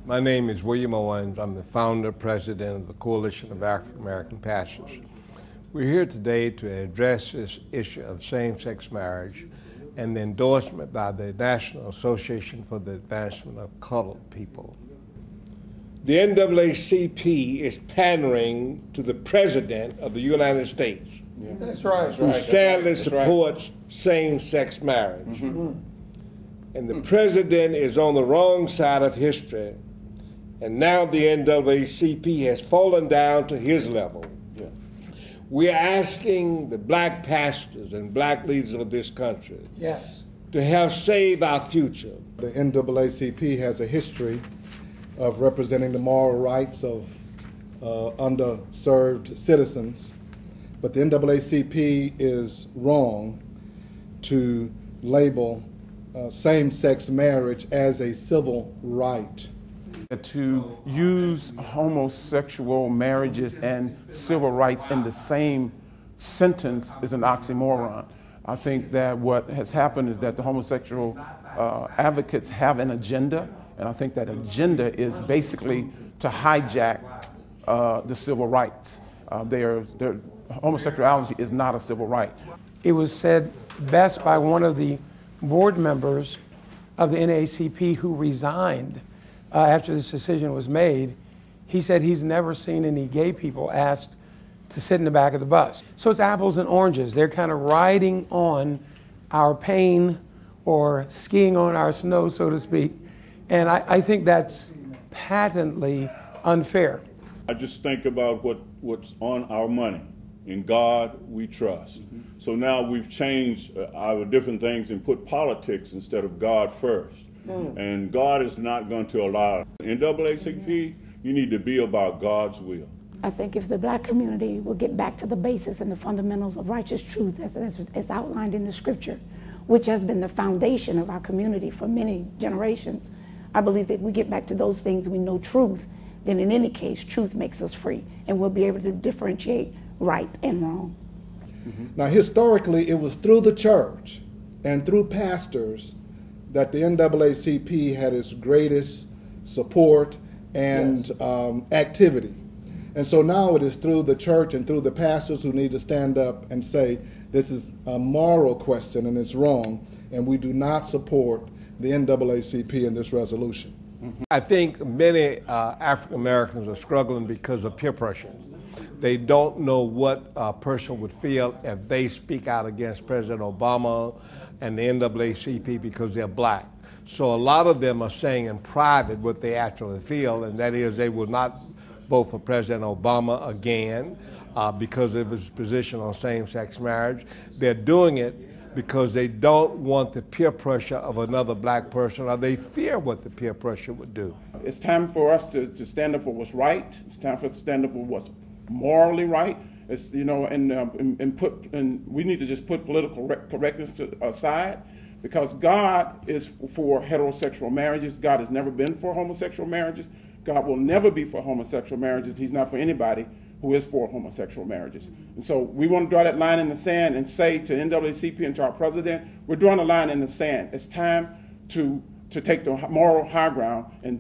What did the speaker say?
My name is William Owens. I'm the founder, president of the Coalition of African American Pastors. We're here today to address this issue of same-sex marriage and the endorsement by the National Association for the Advancement of Colored People. The NAACP is pandering to the President of the United States. Yeah. That's right. Who sadly supports same-sex marriage. Mm-hmm. And the President is on the wrong side of history, and now the NAACP has fallen down to his level. Yeah. We're asking the black pastors and black leaders of this country to help save our future. The NAACP has a history of representing the moral rights of underserved citizens, but the NAACP is wrong to label same-sex marriage as a civil right. To use homosexual marriages and civil rights in the same sentence is an oxymoron. I think that what has happened is that the homosexual advocates have an agenda, and I think that agenda is basically to hijack the civil rights. Homosexuality is not a civil right. It was said best by one of the board members of the NAACP who resigned after this decision was made. He said he's never seen any gay people asked to sit in the back of the bus. So it's apples and oranges. They're kind of riding on our pain or skiing on our snow, so to speak. And I think that's patently unfair. I just think about what's on our money. In God we trust. Mm-hmm. So now we've changed our different things and put politics instead of God first. And God is not going to allow. In NAACP, you need to be about God's will. I think if the black community will get back to the basis and the fundamentals of righteous truth as outlined in the scripture, which has been the foundation of our community for many generations, I believe that if we get back to those things, we know truth, then in any case, truth makes us free, and we'll be able to differentiate right and wrong. Mm-hmm. Now, historically, it was through the church and through pastors that the NAACP had its greatest support and activity. And so now it is through the church and through the pastors who need to stand up and say, this is a moral question and it's wrong, and we do not support the NAACP in this resolution. Mm-hmm. I think many African Americans are struggling because of peer pressure. They don't know what a person would feel if they speak out against President Obama and the NAACP because they're black. So a lot of them are saying in private what they actually feel, and that is they will not vote for President Obama again because of his position on same-sex marriage. They're doing it because they don't want the peer pressure of another black person, or they fear what the peer pressure would do. It's time for us to stand up for what's right. It's time for us to stand up for what's morally right. It's, you know, and we need to just put political correctness aside, because God is for heterosexual marriages. God has never been for homosexual marriages. God will never be for homosexual marriages. He's not for anybody who is for homosexual marriages. And so we want to draw that line in the sand and say to NAACP and to our president, we're drawing a line in the sand. It's time to take the moral high ground, and